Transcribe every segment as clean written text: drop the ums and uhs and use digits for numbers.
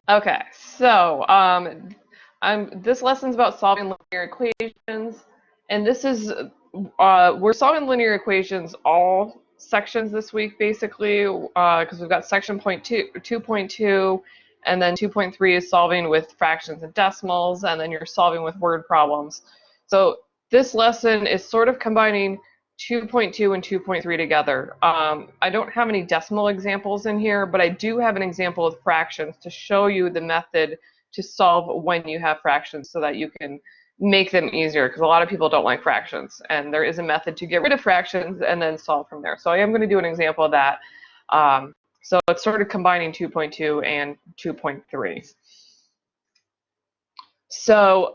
Okay, so this lesson's about solving linear equations, and this is we're solving linear equations all sections this week basically because we've got section 2.2, and then 2.3 is solving with fractions and decimals, and then you're solving with word problems. So this lesson is sort of combining 2.2 and 2.3 together. I don't have any decimal examples in here, but I do have an example of fractions to show you the method to solve when you have fractions so that you can make them easier, because a lot of people don't like fractions, and there is a method to get rid of fractions and then solve from there. So I am going to do an example of that. So it's sort of combining 2.2 and 2.3. So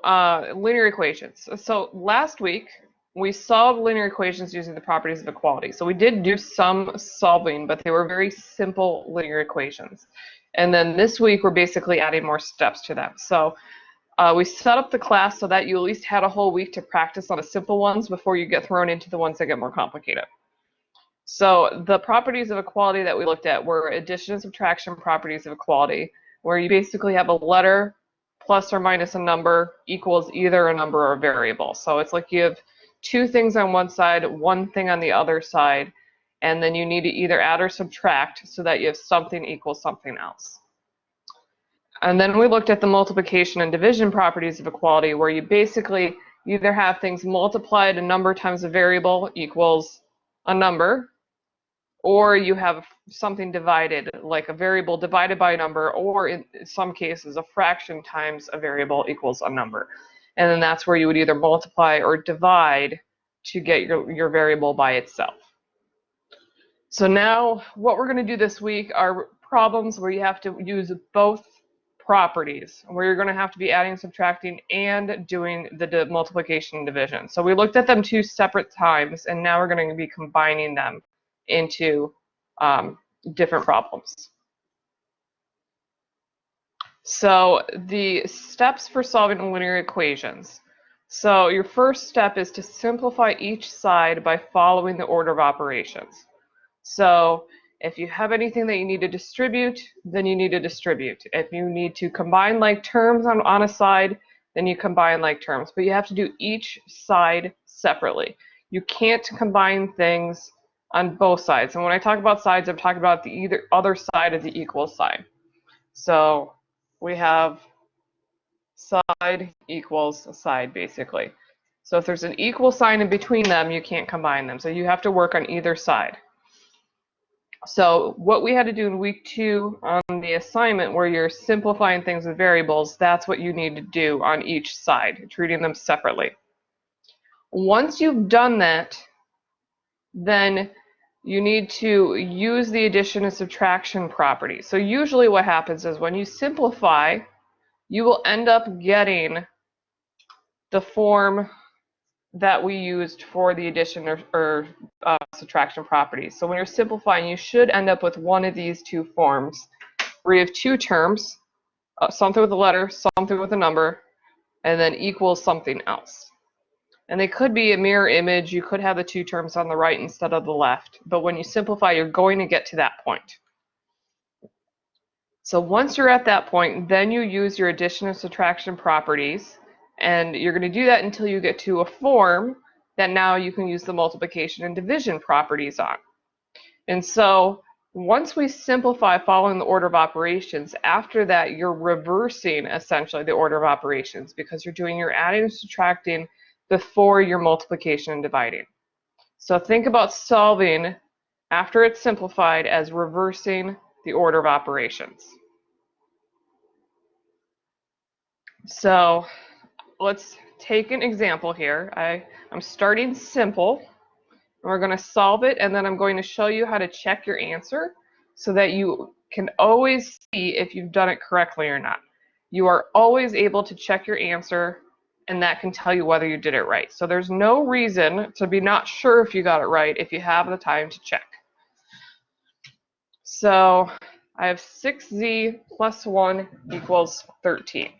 linear equations. So last week we solved linear equations using the properties of equality. So we did do some solving, but they were very simple linear equations. And then this week we're basically adding more steps to them. So we set up the class so that you at least had a whole week to practice on the simple ones before you get thrown into the ones that get more complicated. So the properties of equality that we looked at were addition and subtraction properties of equality, where you basically have a letter plus or minus a number equals either a number or a variable. So it's like you have two things on one side, one thing on the other side, and then you need to either add or subtract so that you have something equals something else. And then we looked at the multiplication and division properties of equality, where you basically either have things multiplied, a number times a variable equals a number, or you have something divided, like a variable divided by a number, or in some cases, a fraction times a variable equals a number. And then that's where you would either multiply or divide to get your variable by itself. So now what we're going to do this week are problems where you have to use both properties, where you're going to have to be adding, subtracting, and doing the multiplication and division. So we looked at them two separate times, and now we're going to be combining them into different problems. So the steps for solving linear equations. So your first step is to simplify each side by following the order of operations. So if you have anything that you need to distribute, then you need to distribute. If you need to combine like terms on a side, then you combine like terms. But you have to do each side separately. You can't combine things on both sides. And when I talk about sides, I'm talking about the other side of the equal sign. So we have side equals a side, basically. So if there's an equal sign in between them, you can't combine them. So you have to work on either side. So what we had to do in week 2 on the assignment, where you're simplifying things with variables, that's what you need to do on each side, treating them separately. Once you've done that, then you need to use the addition and subtraction property. So usually what happens is when you simplify, you will end up getting the form that we used for the addition or subtraction properties. So when you're simplifying, you should end up with one of these two forms, where you have two terms, something with a letter, something with a number, and then equals something else. And they could be a mirror image. You could have the two terms on the right instead of the left. But when you simplify, you're going to get to that point. So once you're at that point, then you use your addition and subtraction properties. And you're going to do that until you get to a form that now you can use the multiplication and division properties on. And so once we simplify following the order of operations, after that you're reversing essentially the order of operations, because you're doing your adding and subtracting before your multiplication and dividing. So think about solving after it's simplified as reversing the order of operations. So let's take an example here. I'm starting simple. We're going to solve it, and then I'm going to show you how to check your answer so that you can always see if you've done it correctly or not. You are always able to check your answer, and that can tell you whether you did it right. So there's no reason to be not sure if you got it right if you have the time to check. So I have 6z plus 1 equals 13.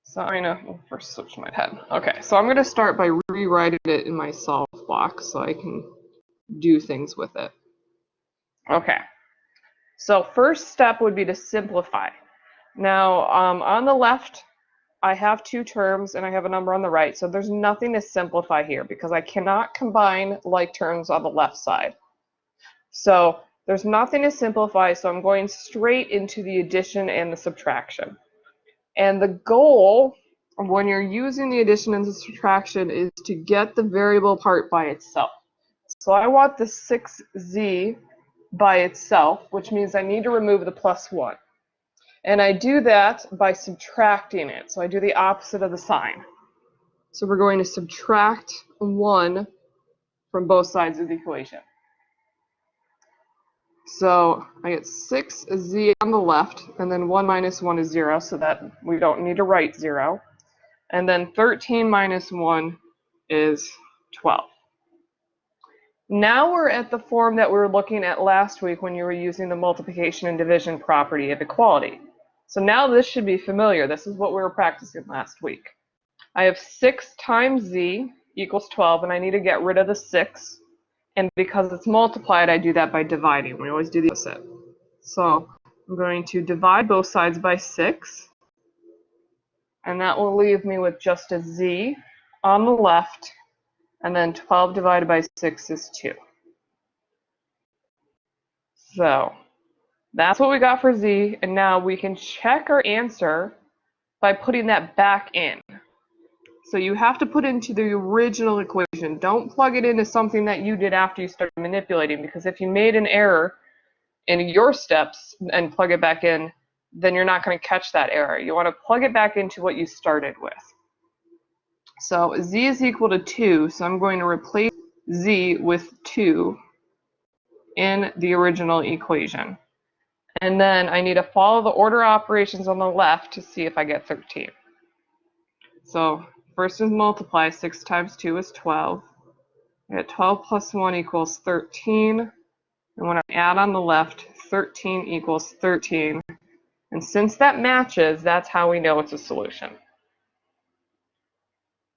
So I'm going to first switch my pen. Okay, so I'm going to start by rewriting it in my solve block so I can do things with it. Okay, So first step would be to simplify. Now, on the left, I have two terms and I have a number on the right, so there's nothing to simplify here because I cannot combine like terms on the left side. So there's nothing to simplify, so I'm going straight into the addition and the subtraction. And the goal when you're using the addition and the subtraction is to get the variable part by itself. So I want the 6z by itself, which means I need to remove the plus 1. And I do that by subtracting it. So I do the opposite of the sign. So we're going to subtract 1 from both sides of the equation. So I get 6z on the left, and then 1 minus 1 is 0, so that we don't need to write 0. And then 13 minus 1 is 12. Now we're at the form that we were looking at last week when you were using the multiplication and division property of equality. So now this should be familiar. This is what we were practicing last week. I have 6 times z equals 12, and I need to get rid of the 6. And because it's multiplied, I do that by dividing. We always do the opposite. So I'm going to divide both sides by 6. And that will leave me with just a z on the left. And then 12 divided by 6 is 2. So that's what we got for z, and now we can check our answer by putting that back in. So you have to put into the original equation. Don't plug it into something that you did after you started manipulating, because if you made an error in your steps and plug it back in, then you're not going to catch that error. You want to plug it back into what you started with. So z is equal to 2, so I'm going to replace z with 2 in the original equation. And then I need to follow the order operations on the left to see if I get 13. So first is multiply. 6 times 2 is 12. I get 12 plus 1 equals 13. And when I add on the left, 13 equals 13. And since that matches, that's how we know it's a solution.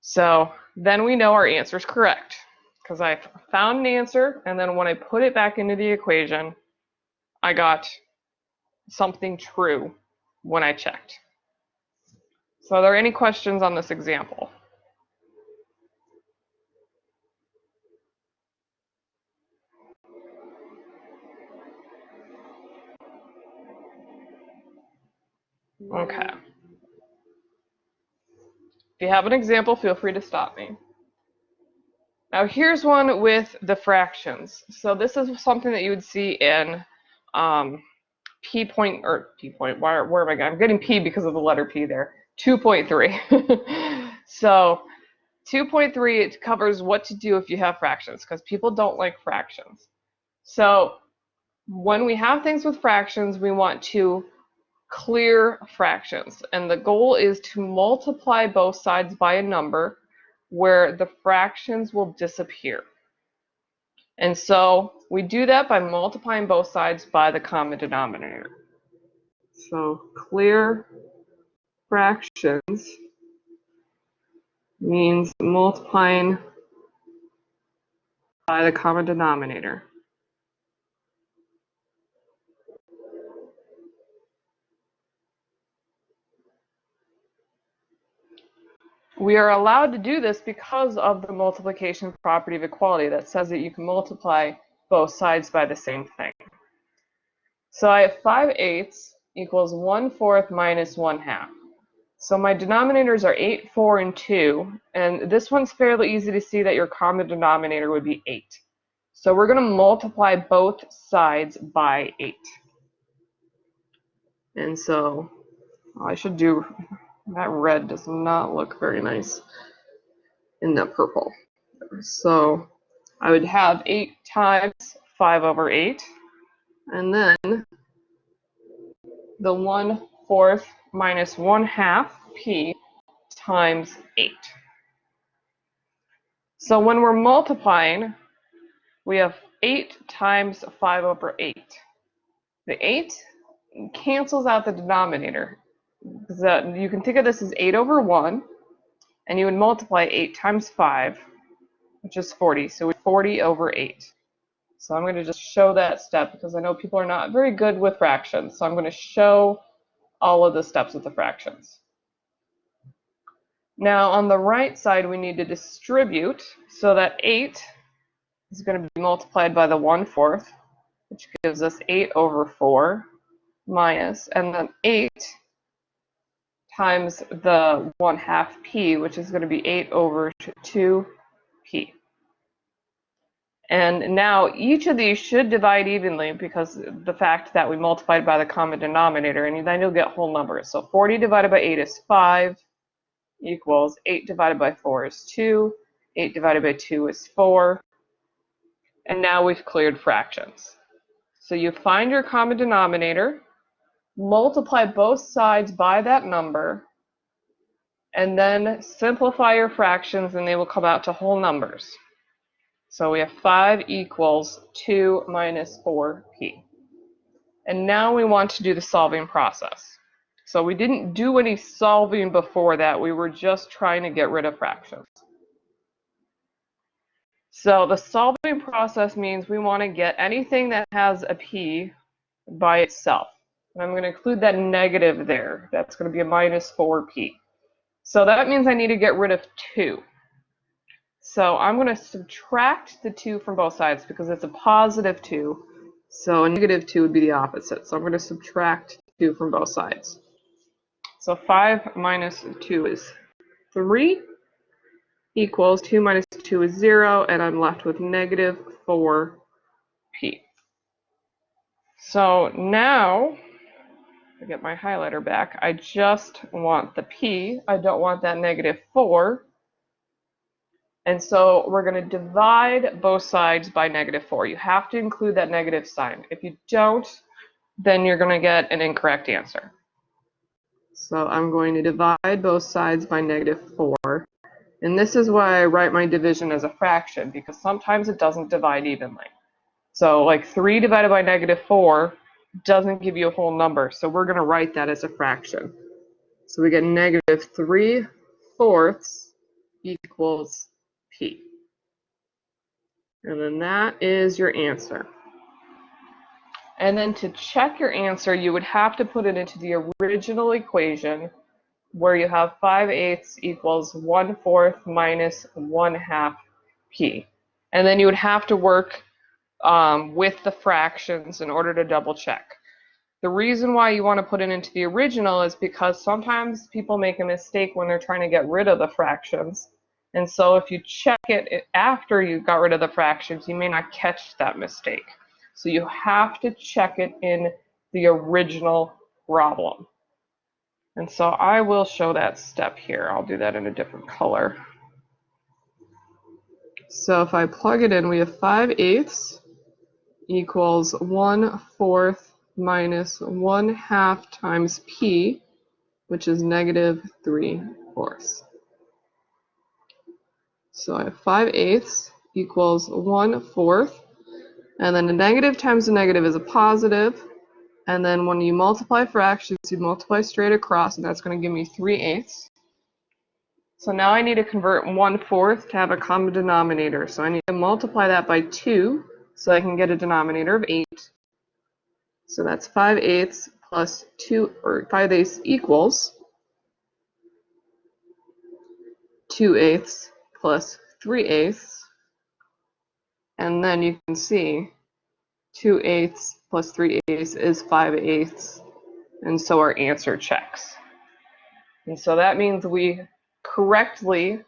So then we know our answer is correct, because I found an answer, and then when I put it back into the equation, I got something true when I checked. So are there any questions on this example? Okay. If you have an example, feel free to stop me. Now here's one with the fractions. So this is something that you would see in P point, where am I going? I'm getting P because of the letter P there. 2.3. So 2.3, it covers what to do if you have fractions, because people don't like fractions. So when we have things with fractions, we want to clear fractions, and the goal is to multiply both sides by a number where the fractions will disappear. And so we do that by multiplying both sides by the common denominator. So clear fractions means multiplying by the common denominator. We are allowed to do this because of the multiplication property of equality that says that you can multiply both sides by the same thing. So I have 5/8 equals 1/4 minus 1/2. So my denominators are 8, 4, and 2, and this one's fairly easy to see that your common denominator would be 8. So we're going to multiply both sides by 8. And so I should do, that red does not look very nice in that purple. So I would have 8 times 5/8, and then the 1/4 minus 1/2 p times 8. So when we're multiplying, we have 8 times 5/8. The 8 cancels out the denominator. So you can think of this as 8/1, and you would multiply 8 times 5, which is 40. So 40/8. So I'm going to just show that step because I know people are not very good with fractions. So I'm going to show all of the steps with the fractions. Now on the right side, we need to distribute so that 8 is going to be multiplied by the 1/4, which gives us 8 over 4 minus, and then 8 times the 1/2 p, which is going to be 8 over 2p. And now each of these should divide evenly because the fact that we multiplied by the common denominator, and then you'll get whole numbers. So 40 divided by 8 is 5 equals 8 divided by 4 is 2, 8 divided by 2 is 4, and now we've cleared fractions. So you find your common denominator, multiply both sides by that number, and then simplify your fractions and they will come out to whole numbers. So we have 5 equals 2 minus 4p. And now we want to do the solving process. So we didn't do any solving before that, we were just trying to get rid of fractions. So the solving process means we want to get anything that has a p by itself. And I'm going to include that negative there. That's going to be a minus 4p. So that means I need to get rid of 2. So I'm going to subtract the 2 from both sides because it's a positive 2. So a negative 2 would be the opposite. So I'm going to subtract 2 from both sides. So 5 minus 2 is 3 equals 2 minus 2 is 0, and I'm left with negative 4p. So now, I get my highlighter back, I just want the p. I don't want that negative 4. And so we're going to divide both sides by negative 4. You have to include that negative sign. If you don't, then you're going to get an incorrect answer. So I'm going to divide both sides by negative 4. And this is why I write my division as a fraction, because sometimes it doesn't divide evenly. So like 3 divided by negative 4 doesn't give you a whole number. So we're going to write that as a fraction. So we get negative 3/4 equals p. And then that is your answer. And then to check your answer, you would have to put it into the original equation where you have 5/8 equals 1/4 minus 1/2 p. And then you would have to work with the fractions in order to double check. The reason why you want to put it into the original is because sometimes people make a mistake when they're trying to get rid of the fractions. And so if you check it after you got rid of the fractions, you may not catch that mistake. So you have to check it in the original problem. And so I will show that step here. I'll do that in a different color. So if I plug it in, we have 5/8 equals 1/4 minus 1/2 times p, which is negative 3/4. So I have 5/8 equals 1/4, and then a negative times a negative is a positive, and then when you multiply fractions, you multiply straight across, and that's going to give me 3/8. So now I need to convert 1/4 to have a common denominator. So I need to multiply that by 2 so I can get a denominator of 8. So that's 5/8 plus 2, or 5/8 equals 2/8 plus 3/8. And then you can see 2/8 plus 3/8 is 5/8. And so our answer checks. And so that means we correctly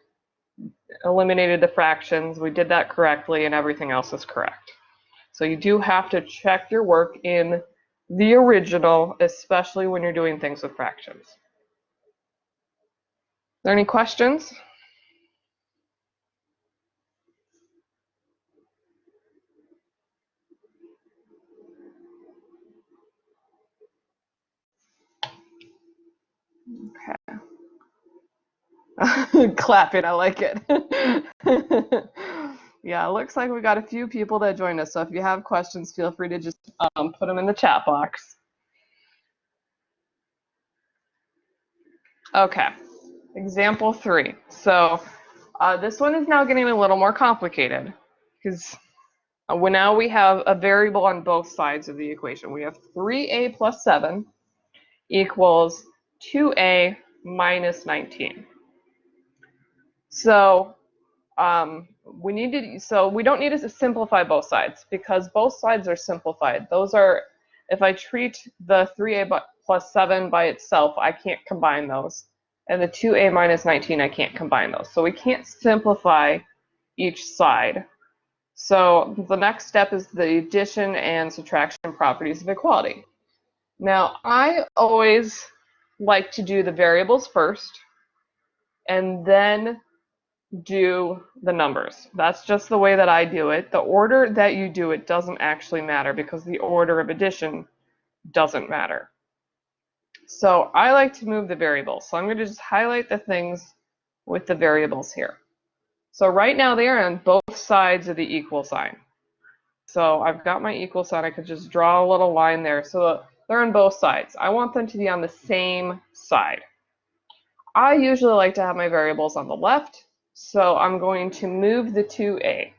eliminated the fractions. We did that correctly, and everything else is correct. So you do have to check your work in the original, especially when you're doing things with fractions. Are there any questions? Okay. Clapping, I like it. Yeah, it looks like we got a few people that joined us. So if you have questions, feel free to just put them in the chat box. Okay, example 3. So this one is now getting a little more complicated because Now we have a variable on both sides of the equation. We have 3a plus 7 equals 2a minus 19. So we don't need to simplify both sides because both sides are simplified. Those are, if I treat the 3a plus 7 by itself, I can't combine those. And the 2a minus 19, I can't combine those. So we can't simplify each side. So the next step is the addition and subtraction properties of equality. Now, I always like to do the variables first and then do the numbers. That's just the way that I do it. The order that you do it doesn't actually matter because the order of addition doesn't matter. So I like to move the variables. So I'm going to just highlight the things with the variables here. So right now they are on both sides of the equal sign. So I've got my equal sign. I could just draw a little line there. So they're on both sides. I want them to be on the same side. I usually like to have my variables on the left, so I'm going to move the 2a.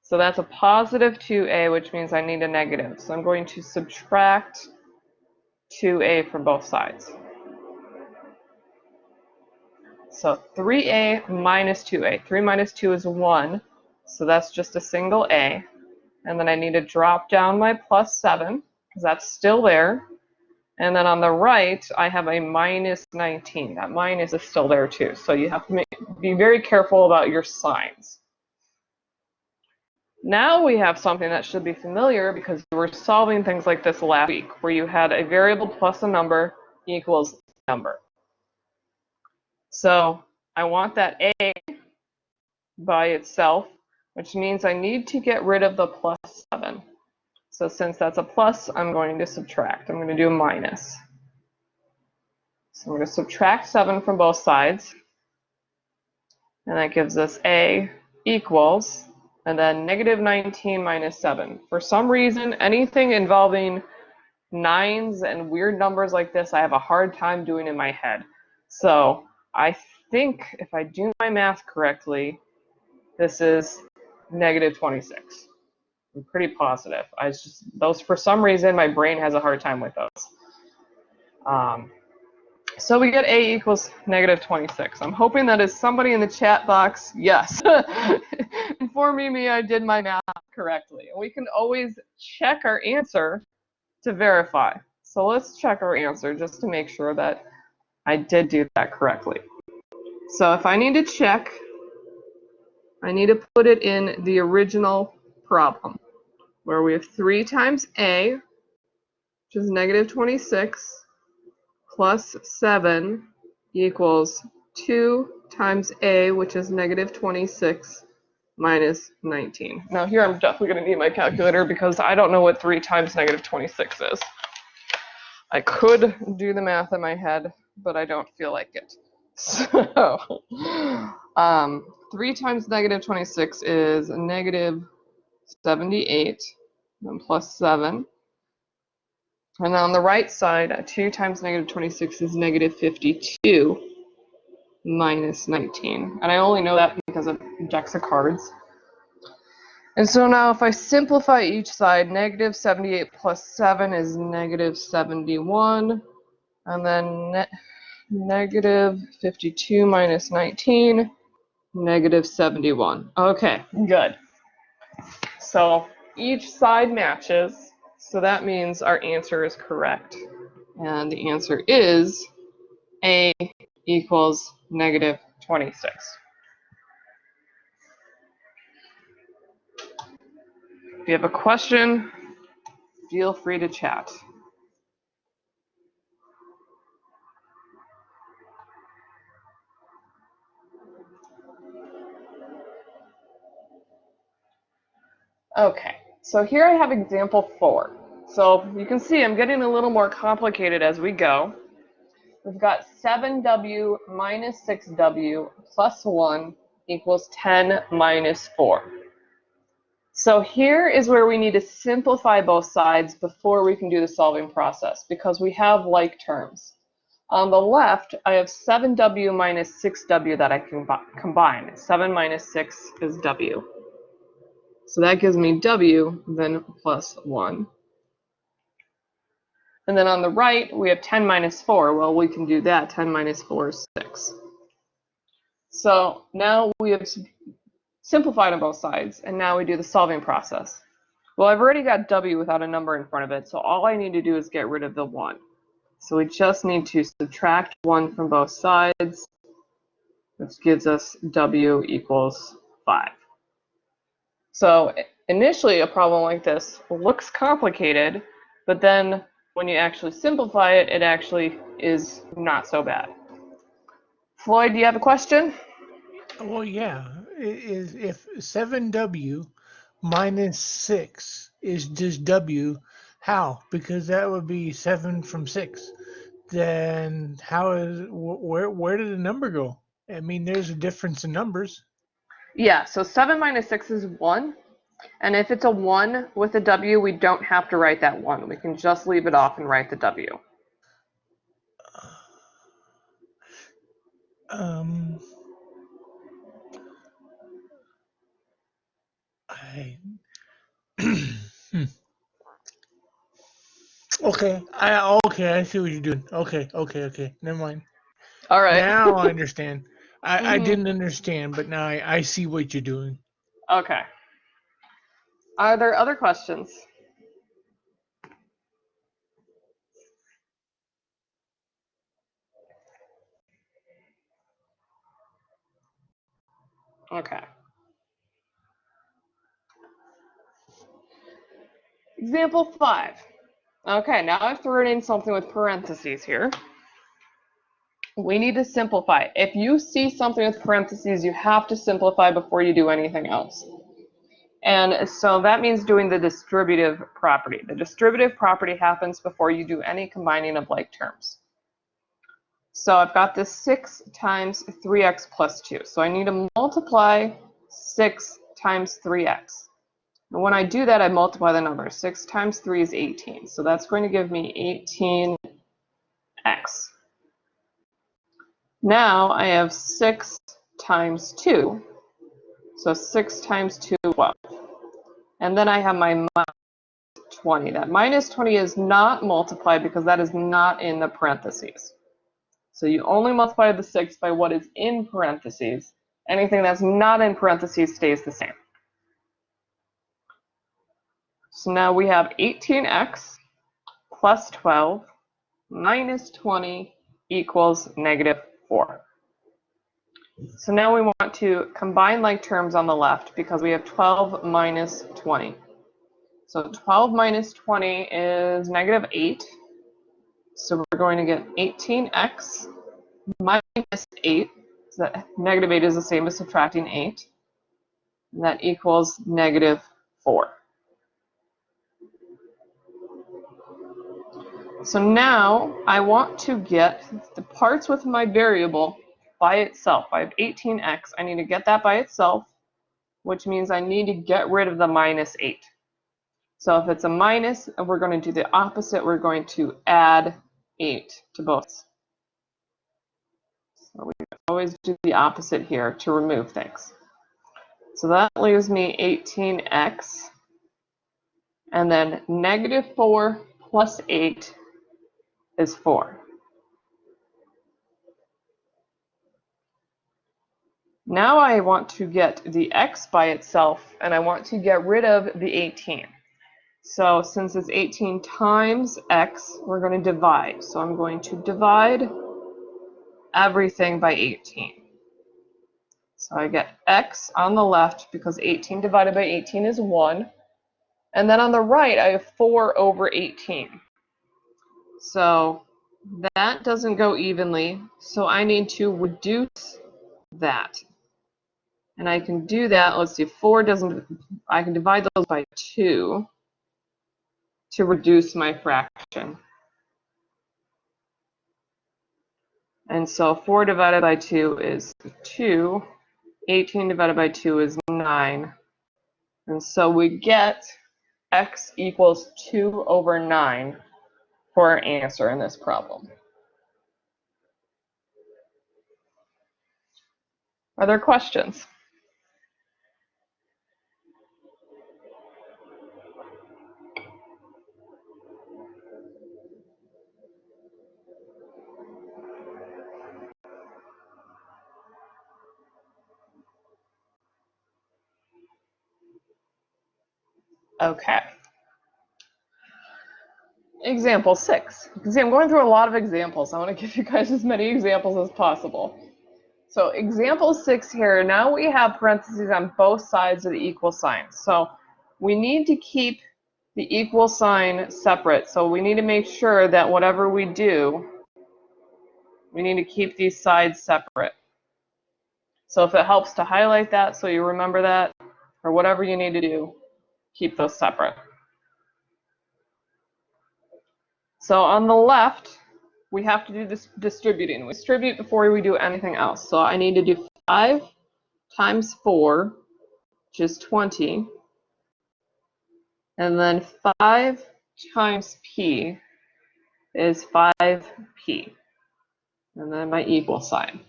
So that's a positive 2a, which means I need a negative. So I'm going to subtract 2a from both sides. So 3a minus 2a. 3 minus 2 is 1, so that's just a single a. And then I need to drop down my plus 7, because that's still there. And then on the right, I have a minus 19. That minus is still there too. So you have to be very careful about your signs. Now we have something that should be familiar because we were solving things like this last week, where you had a variable plus a number equals a number. So I want that a by itself, which means I need to get rid of the plus 7. So since that's a plus, I'm going to subtract. I'm going to do a minus. So I'm going to subtract 7 from both sides. And that gives us a equals, and then negative 19 minus 7. For some reason, anything involving nines and weird numbers like this, I have a hard time doing in my head. So I think if I do my math correctly, this is negative 26. I'm pretty positive. Those, for some reason, my brain has a hard time with those. So we get a equals negative 26. I'm hoping that is somebody in the chat box, yes, informing me I did my math correctly. And we can always check our answer to verify. So let's check our answer just to make sure that I did do that correctly. So if I need to check, I need to put it in the original problem, where we have 3 times a, which is negative 26, plus 7 equals 2 times a, which is negative 26, minus 19. Now here I'm definitely going to need my calculator because I don't know what 3 times negative 26 is. I could do the math in my head, but I don't feel like it. So 3 times negative 26 is negative 78, and plus 7. And on the right side, 2 times negative 26 is negative 52 minus 19. And I only know that because of decks of cards. And so now if I simplify each side, negative 78 plus 7 is negative 71. And then negative 52 minus 19, negative 71. Okay, good. So each side matches. So that means our answer is correct. And the answer is a equals negative 26. If you have a question, feel free to chat. Okay, so here I have example 4. So you can see I'm getting a little more complicated as we go. We've got 7w minus 6w plus 1 equals 10 minus 4. So here is where we need to simplify both sides before we can do the solving process, because we have like terms. On the left, I have 7w minus 6w that I can combine. 7 minus 6 is w. So that gives me W, then plus 1. And then on the right, we have 10 minus 4. Well, we can do that. 10 minus 4 is 6. So now we have simplified on both sides, and now we do the solving process. Well, I've already got W without a number in front of it, so all I need to do is get rid of the 1. So we just need to subtract 1 from both sides, which gives us W equals 5. So initially, a problem like this looks complicated, but then when you actually simplify it, it actually is not so bad. Floyd, do you have a question? Well, yeah. Is if 7W minus 6 is just W, how? Because that would be 7 from 6. Then how is where did the number go? I mean, there's a difference in numbers. Yeah, so 7 minus 6 is 1. And if it's a 1 with a W, we don't have to write that 1. We can just leave it off and write the W. Um, I hmm. Okay, I see what you're doing. Okay. Never mind. All right. Now I understand. I hmm didn't understand, but now I see what you're doing. Okay. Are there other questions? Okay. Example 5. Okay, now I've thrown in something with parentheses here. We need to simplify. If you see something with parentheses, you have to simplify before you do anything else. And so that means doing the distributive property. The distributive property happens before you do any combining of like terms. So I've got this 6 times 3x plus 2. So I need to multiply 6 times 3x. And when I do that, I multiply the numbers. 6 times 3 is 18. So that's going to give me 18x. Now I have 6 times 2. So 6 times 2 is 12. And then I have my minus 20. That minus 20 is not multiplied because that is not in the parentheses. So you only multiply the 6 by what is in parentheses. Anything that's not in parentheses stays the same. So now we have 18x plus 12 minus 20 equals negative 4. So now we want to combine like terms on the left because we have 12 minus 20. So 12 minus 20 is negative 8. So we're going to get 18x minus 8. So that negative 8 is the same as subtracting 8. And that equals negative 4. So now I want to get the parts with my variable by itself. I have 18x. I need to get that by itself, which means I need to get rid of the minus 8. So if it's a minus, we're going to do the opposite. We're going to add 8 to both. So we always do the opposite here to remove things. So that leaves me 18x. And then negative 4 plus 8 is 4. Now I want to get the x by itself, and I want to get rid of the 18. So since it's 18 times x, we're going to divide. So I'm going to divide everything by 18. So I get x on the left because 18 divided by 18 is 1. And then on the right, I have 4 over 18. So that doesn't go evenly, so I need to reduce that. And I can do that, let's see, 4 doesn't, I can divide those by 2 to reduce my fraction. And so 4 divided by 2 is 2. 18 divided by 2 is 9. And so we get x equals 2 over 9 for our answer in this problem. Are there questions? Okay. Example 6. You can see I'm going through a lot of examples. I want to give you guys as many examples as possible. So example 6 here, now we have parentheses on both sides of the equal sign. So we need to keep the equal sign separate. So we need to make sure that whatever we do, we need to keep these sides separate. So if it helps to highlight that so you remember that, or whatever you need to do, keep those separate. So on the left, we have to do this distributing. We distribute before we do anything else. So I need to do 5 times 4, which is 20. And then 5 times p is 5p. And then my equal sign.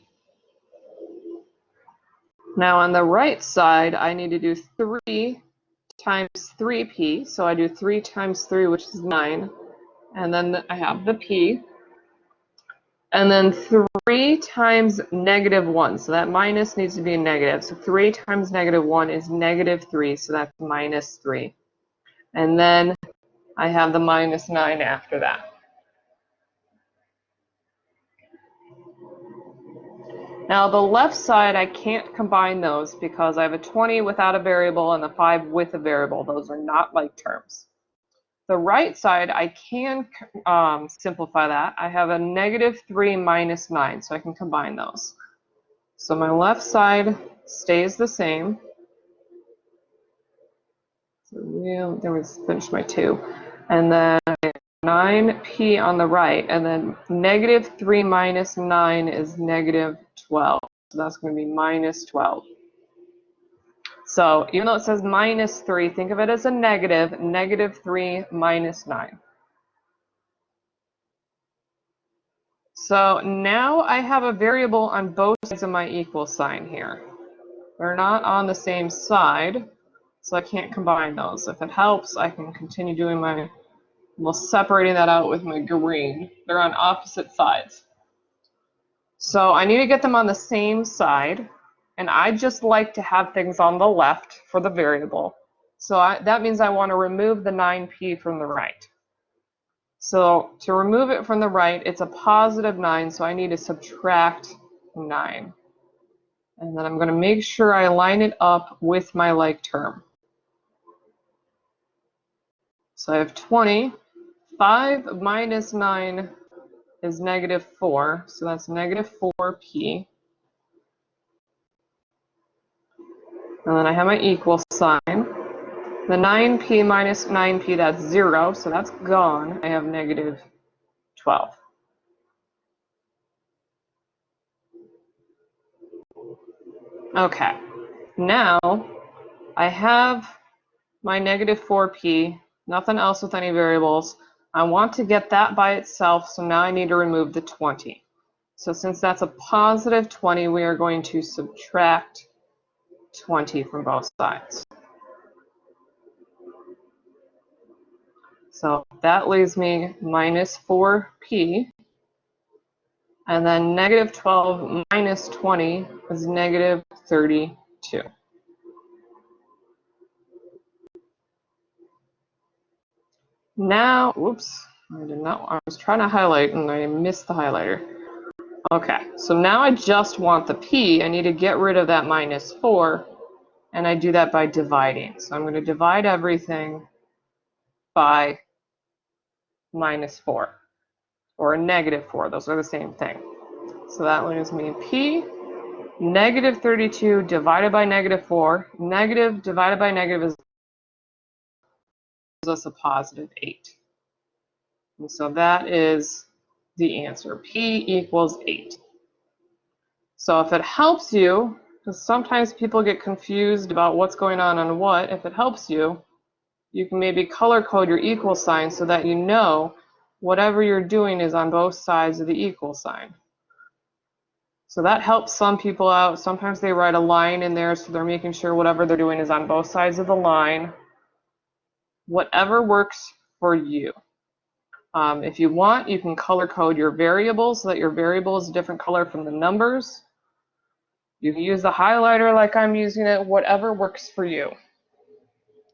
Now on the right side, I need to do 3 times 3p. So I do 3 times 3, which is 9. And then I have the p. And then 3 times negative 1. So that minus needs to be a negative. So 3 times negative 1 is negative 3. So that's minus 3. And then I have the minus 9 after that. Now the left side, I can't combine those because I have a 20 without a variable and a 5 with a variable. Those are not like terms. The right side, I can simplify that. I have a negative 3 minus 9, so I can combine those. So my left side stays the same. So there was finish my 2. And then 9p on the right, and then negative 3 minus 9 is negative 12. So that's going to be minus 12. So even though it says minus 3, think of it as a negative, negative 3 minus 9. So now I have a variable on both sides of my equal sign here. They're not on the same side, so I can't combine those. If it helps, I can continue doing my, well, separating that out with my green. They're on opposite sides. So I need to get them on the same side, and I just like to have things on the left for the variable. So that means I want to remove the 9p from the right. So to remove it from the right, it's a positive 9, so I need to subtract 9. And then I'm going to make sure I line it up with my like term. So I have 20. 5 minus 9 is negative 4, so that's negative 4p. And then I have my equal sign. The 9p minus 9p, that's 0, so that's gone. I have negative 12. Okay, now I have my negative 4p, nothing else with any variables. I want to get that by itself, so now I need to remove the 20. So since that's a positive 20, we are going to subtract 20 from both sides. So that leaves me minus 4p. And then negative 12 minus 20 is negative 32. Now, whoops, I was trying to highlight and I missed the highlighter. Okay, so now I just want the p. I need to get rid of that minus 4, and I do that by dividing. So I'm going to divide everything by minus 4, or a negative 4. Those are the same thing. So that leaves me p, negative 32 divided by negative 4. Negative divided by negative is us a positive 8. And so that is the answer. P equals 8. So if it helps you, because sometimes people get confused about what's going on what, if it helps you, you can maybe color code your equal sign so that you know whatever you're doing is on both sides of the equal sign. So that helps some people out. Sometimes they write a line in there, so they're making sure whatever they're doing is on both sides of the line. Whatever works for you. If you want, you can color code your variables so that your variable is a different color from the numbers. You can use the highlighter like I'm using it, whatever works for you.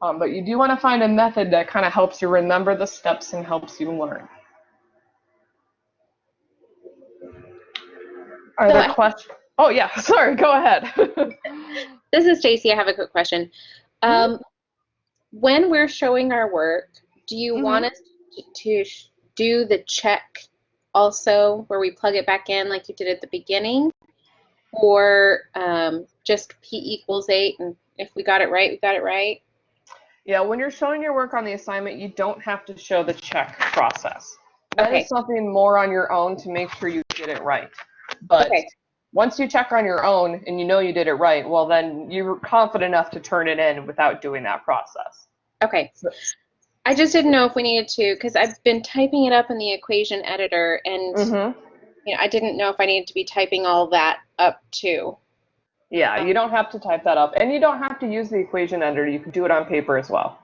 But you do want to find a method that kind of helps you remember the steps and helps you learn. Are So there questions? Oh, yeah. Sorry. Go ahead. this is Stacy. I have a quick question. Um, when we're showing our work, do you want us to do the check also where we plug it back in like you did at the beginning? Or just P equals 8, and if we got it right, we got it right? Yeah, when you're showing your work on the assignment, you don't have to show the check process. That is Okay. something more on your own to make sure you get it right. But Okay. once you check on your own and you know you did it right, well, then you're confident enough to turn it in without doing that process. Okay. I just didn't know if we needed to, because I've been typing it up in the equation editor, and I didn't know if I needed to be typing all that up too. Yeah, you don't have to type that up, and you don't have to use the equation editor. You can do it on paper as well.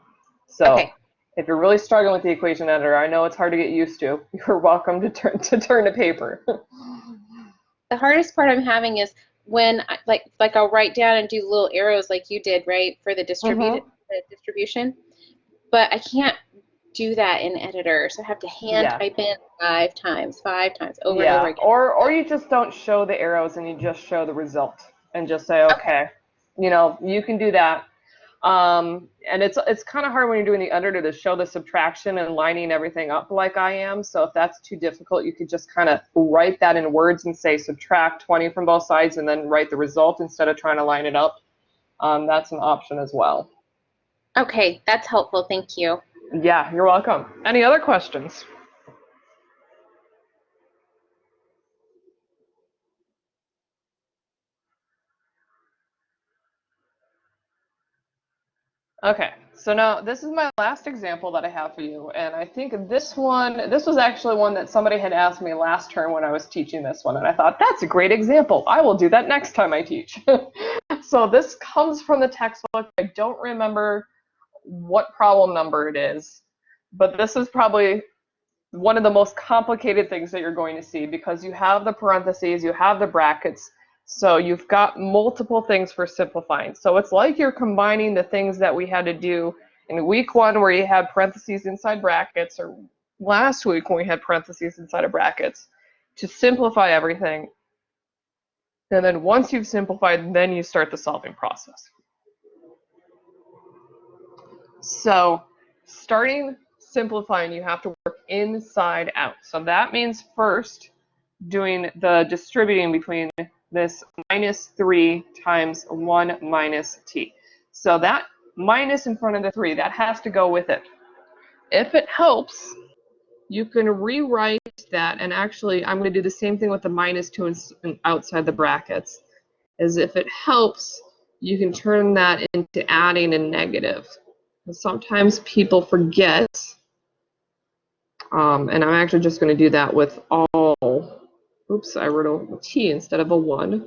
So Okay. if you're really struggling with the equation editor, I know it's hard to get used to. You're welcome to turn to paper. The hardest part I'm having is when like I'll write down and do little arrows like you did, right, for the distribution, but I can't do that in editor, so I have to hand Yeah. type in five times over and over Yeah, again. or you just don't show the arrows and you just show the result and just say, Okay. okay, you can do that. And it's kind of hard when you're doing the editor to show the subtraction and lining everything up like I am. So if that's too difficult, you could just kind of write that in words and say subtract 20 from both sides and then write the result instead of trying to line it up. That's an option as well. Okay, that's helpful. Thank you. Yeah, you're welcome. Any other questions? Okay, so now this is my last example that I have for you, and I think this was actually one that somebody had asked me last term when I was teaching this one, and I thought, that's a great example. I will do that next time I teach. So this comes from the textbook. I don't remember what problem number it is, but this is probably one of the most complicated things that you're going to see because you have the parentheses, you have the brackets, so you've got multiple things for simplifying. So it's like you're combining the things that we had to do in week 1 where you had parentheses inside brackets, or last week when we had parentheses inside of brackets, to simplify everything. And then once you've simplified, then you start the solving process. So starting simplifying, you have to work inside out. So that means first doing the distributing between this -3 times 1 minus t. So that minus in front of the 3, that has to go with it. If it helps, you can rewrite that, and actually I'm going to do the same thing with the -2 and outside the brackets. As if it helps, you can turn that into adding a negative. Sometimes people forget, and I'm actually just going to do that with all. Oops, I wrote a t instead of a 1.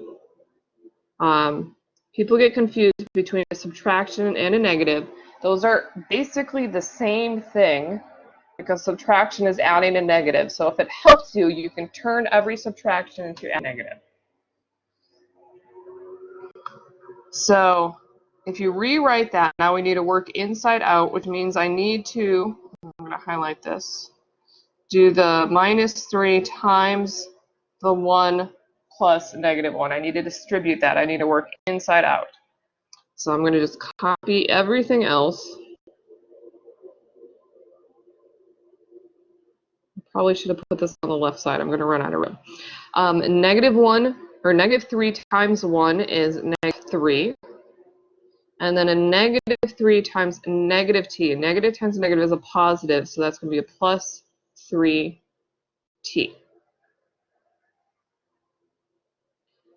People get confused between a subtraction and a negative. Those are basically the same thing because subtraction is adding a negative. So if it helps you, you can turn every subtraction into a negative. So if you rewrite that, now we need to work inside out, which means I need to, I'm going to highlight this, do the -3 times the 1 plus -1. I need to distribute that. I need to work inside out. So I'm going to just copy everything else. Probably should have put this on the left side. I'm going to run out of room. -1 or -3 times 1 is -3. And then a -3 times -t. Negative times negative is a positive, so that's going to be a plus 3t.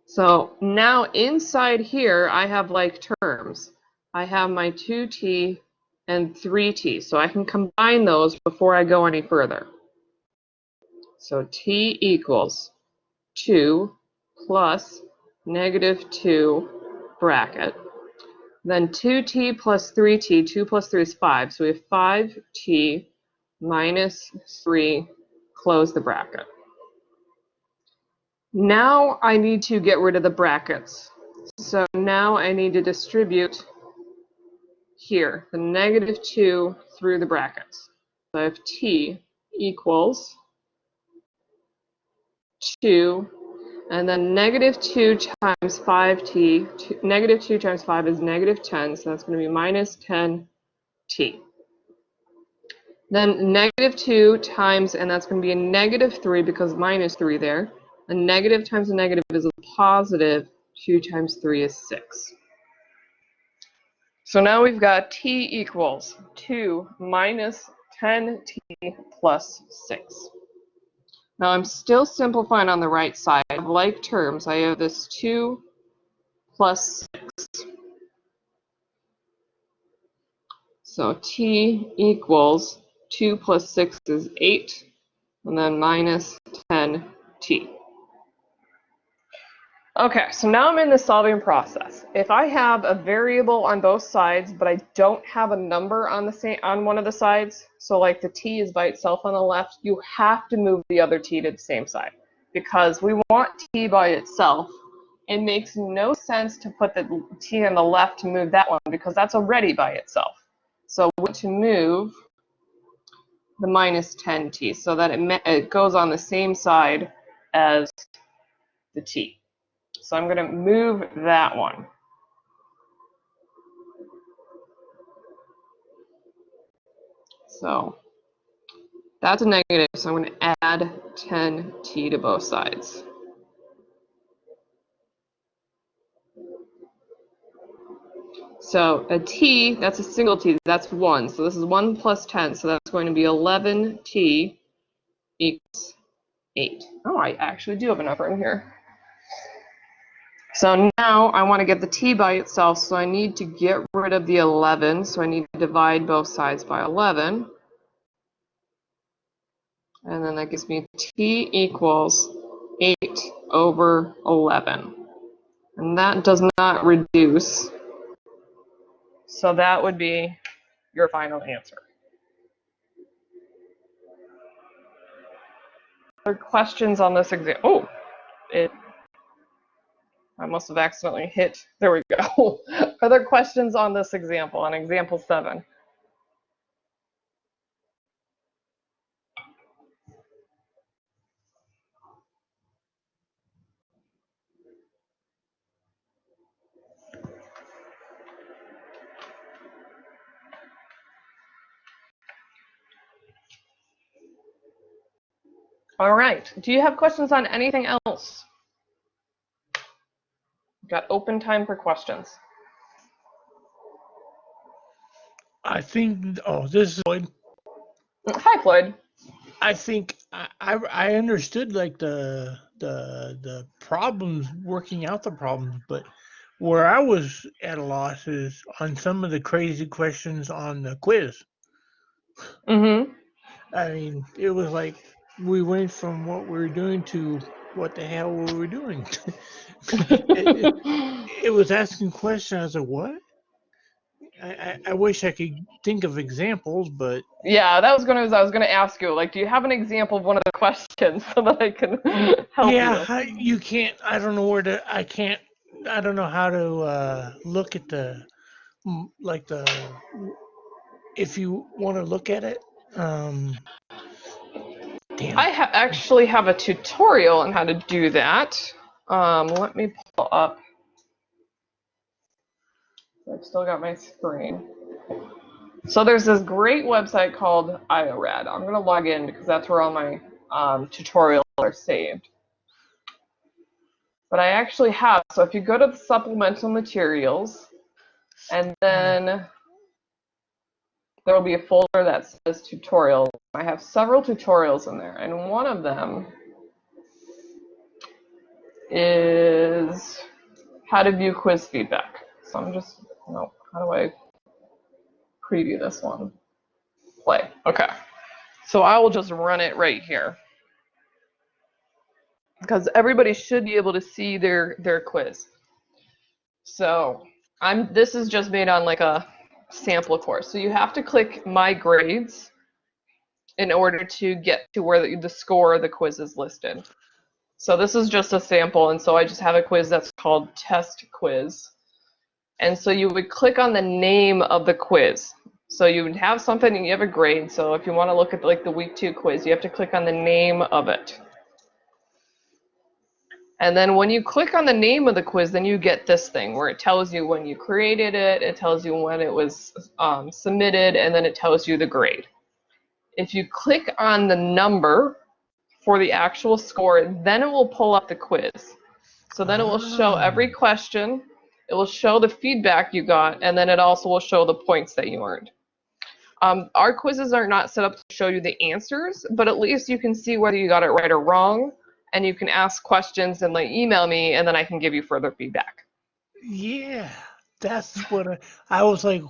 So now inside here, I have like terms. I have my 2t and 3t, so I can combine those before I go any further. So t equals 2 plus -2 bracket. Then 2t plus 3t, 2 plus 3 is 5, so we have 5t minus 3, close the bracket. Now I need to get rid of the brackets. So now I need to distribute here, the -2 through the brackets. So I have t equals 2, and then -2 times 5t, -2 times 5 is -10, so that's going to be minus 10t. Then -2 times, and that's going to be a -3 because minus 3 there. A negative times a negative is a positive. 2 times 3 is 6. So now we've got t equals 2 minus 10t plus 6. Now I'm still simplifying on the right side. I have like terms. I have this 2 plus 6. So t equals 2 plus 6 is 8, and then minus 10t. Okay, so now I'm in the solving process. If I have a variable on both sides, but I don't have a number on one of the sides, so like the t is by itself on the left, you have to move the other t to the same side because we want t by itself. It makes no sense to put the t on the left to move that one because that's already by itself. So we want to move the minus 10t so that it goes on the same side as the t. So I'm going to move that one. So that's a negative, so I'm going to add 10t to both sides. So a t, that's a single t, that's 1. So this is 1 plus 10, so that's going to be 11t equals 8. Oh, I actually do have a number in here. So now I want to get the t by itself, so I need to get rid of the 11, so I need to divide both sides by 11. And then that gives me t equals 8 over 11. And that does not reduce, so that would be your final answer. Are there questions on this example? Oh, I must have accidentally hit. There we go. Are there questions on this example, on example 7? All right. Do you have questions on anything else? We've got open time for questions. I think. Oh, this is Floyd. Hi, Floyd. I think I understood like the problems, working out the problems, but where I was at a loss is on some of the crazy questions on the quiz. Mm-hmm. I mean, it was like we went from what we were doing to what the hell were we doing? it was asking questions. I was like, what? I wish I could think of examples, but Yeah, I was gonna ask you, like, do you have an example of one of the questions so that I can help yeah, you? you can't. I don't know where to. I can't. I don't know how to look at the like the if you want to look at it. Damn. I actually have a tutorial on how to do that. Let me pull up. I've still got my screen. So there's this great website called IORAD. I'm going to log in because that's where all my tutorials are saved. But I actually have, so if you go to the supplemental materials, and then there will be a folder that says tutorials. I have several tutorials in there, and one of them is how to view quiz feedback. So I'm just, no, how do I preview this one? Play. Okay. So I will just run it right here because everybody should be able to see their quiz. So this is just made on like a sample course. So you have to click My Grades in order to get to where the score of the quiz is listed. So this is just a sample, and so I just have a quiz that's called Test Quiz. And so you would click on the name of the quiz. So you would have something and you have a grade. So if you want to look at like the week 2 quiz, you have to click on the name of it. And then when you click on the name of the quiz, then you get this thing where it tells you when you created it, it tells you when it was submitted, and then it tells you the grade. If you click on the number for the actual score, then it will pull up the quiz. So then it will show every question, it will show the feedback you got, and then it also will show the points that you earned. Our quizzes are not set up to show you the answers, but at least you can see whether you got it right or wrong, and you can ask questions and like email me, and then I can give you further feedback. Yeah, that's what I was like.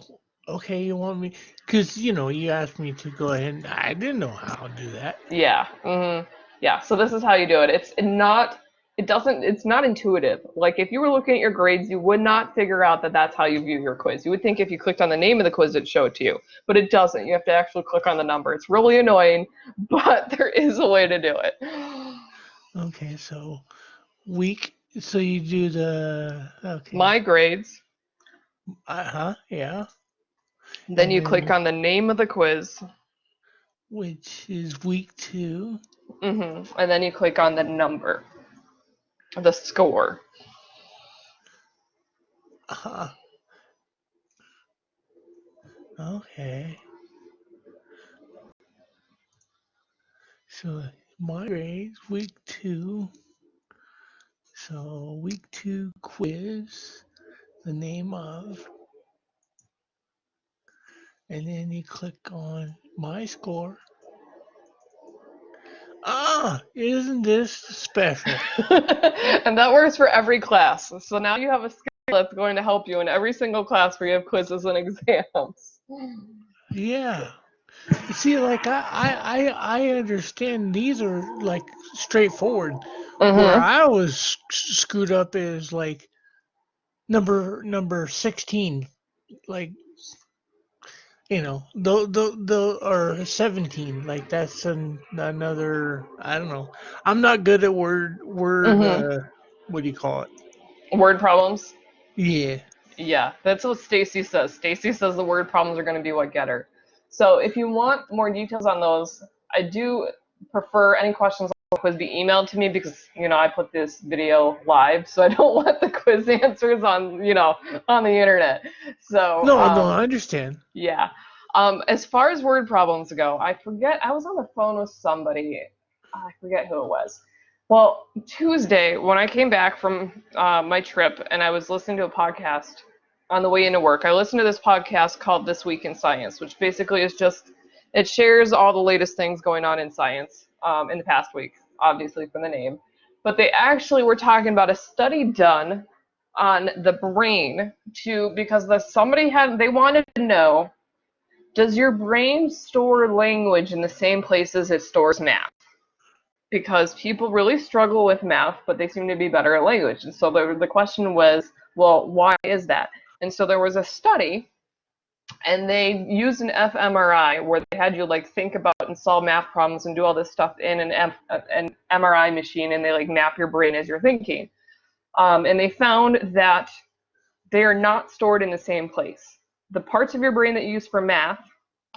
Okay, you want me? Because you asked me to go ahead, and I didn't know how to do that. Yeah. Yeah. So this is how you do it. It's not intuitive. Like if you were looking at your grades, you would not figure out that that's how you view your quiz. You would think if you clicked on the name of the quiz, it'd show it to you, but it doesn't. You have to actually click on the number. It's really annoying, but there is a way to do it. Okay, so week. So you do okay. My grades. Yeah. Then And you click then on the name of the quiz. which is week 2. And then you click on the number, the score. Okay. So my grades, week 2. So week 2 quiz, the name of, and then you click on my score. Isn't this special? And that works for every class. So now you have a skill that's going to help you in every single class where you have quizzes and exams. Yeah. See, like I understand these are like straightforward. Where I was screwed up is like number 16, like the or 17, like that's another. I don't know. I'm not good at word. What do you call it? Word problems? Yeah. Yeah, that's what Stacy says. Stacy says the word problems are going to be what get her. So if you want more details on those, I do prefer any questions on the quiz be emailed to me because, I put this video live, so I don't want the quiz answers on the internet. So, No, I understand. yeah. As far as word problems go, I was on the phone with somebody. I forget who it was. Well, Tuesday, when I came back from my trip and I was listening to a podcast on the way into work, I listened to this podcast called This Week in Science, which basically is it shares all the latest things going on in science in the past week, obviously from the name. But they actually were talking about a study done on the brain because they wanted to know, does your brain store language in the same places it stores math? Because people really struggle with math, but they seem to be better at language. And so the question was, well, why is that? And so there was a study, and they used an fMRI where they had you think about and solve math problems and do all this stuff in an MRI machine, and they map your brain as you're thinking. And they found that they are not stored in the same place. The parts of your brain that you use for math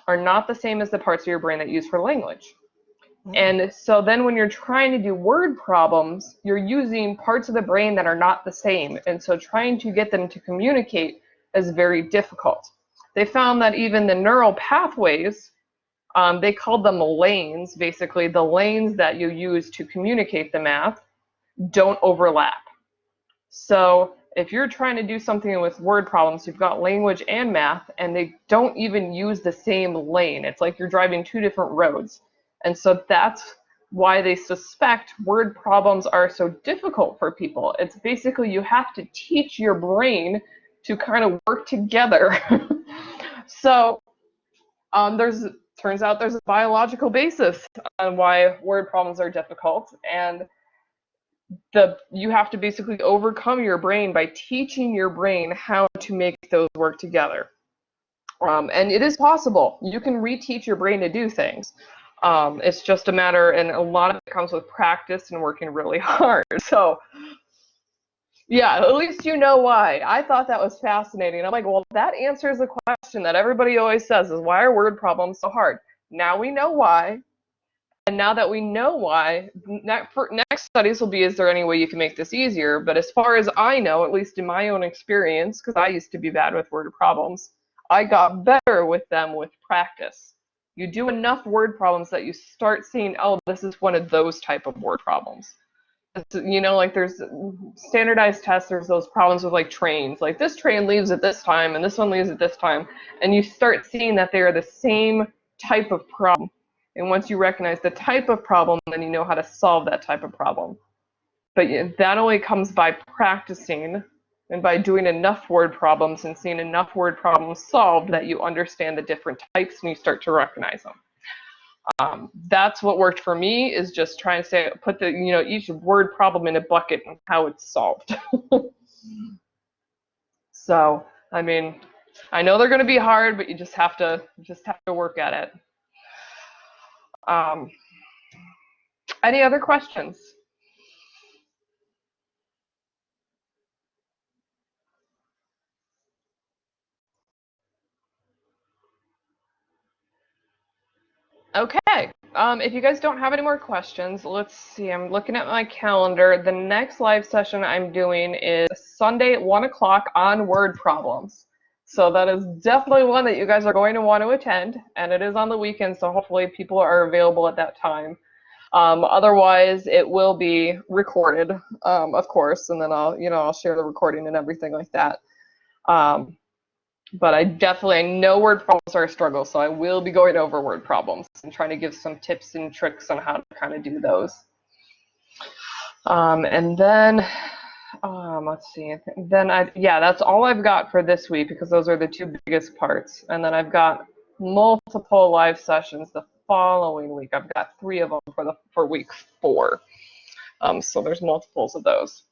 are not the same as the parts of your brain that you use for language. And so then when you're trying to do word problems, you're using parts of the brain that are not the same. And so trying to get them to communicate is very difficult. They found that even the neural pathways, they called them lanes, basically the lanes that you use to communicate the math, don't overlap. So if you're trying to do something with word problems, you've got language and math, and they don't even use the same lane. It's like you're driving 2 different roads. And so that's why they suspect word problems are so difficult for people. It's basically you have to teach your brain to kind of work together. So turns out there's a biological basis on why word problems are difficult, and you have to basically overcome your brain by teaching your brain how to make those work together. And it is possible. You can reteach your brain to do things. It's just a matter, and a lot of it comes with practice and working really hard. So, Yeah, at least you know why. I thought that was fascinating. I'm like, well, that answers the question that everybody always says is why are word problems so hard? Now we know why. And now that we know why, next studies will be, is there any way you can make this easier? But as far as I know, at least in my own experience, because I used to be bad with word problems, I got better with them with practice. You do enough word problems that you start seeing, oh, this is one of those type of word problems. You know, like there's standardized tests, there's those problems with like trains, like this train leaves at this time and this one leaves at this time, and you start seeing that they are the same type of problem. And once you recognize the type of problem, then you know how to solve that type of problem. But that only comes by practicing and by doing enough word problems and seeing enough word problems solved that you understand the different types and you start to recognize them. That's what worked for me, is just trying to say, put the, you know, each word problem in a bucket and how it's solved. So, I mean, I know they're going to be hard, but you just have to work at it. Any other questions? Okay. If you guys don't have any more questions, let's see. I'm looking at my calendar. The next live session I'm doing is Sunday at 1 o'clock on word problems. So that is definitely one that you guys are going to want to attend, and it is on the weekend, so hopefully people are available at that time. Otherwise, it will be recorded, of course, and then I'll share the recording and everything like that. But I know word problems are a struggle, so I will be going over word problems and trying to give some tips and tricks on how to kind of do those. And then, let's see. Then that's all I've got for this week, because those are the two biggest parts. And then I've got multiple live sessions the following week. I've got 3 of them for week 4. So there's multiples of those.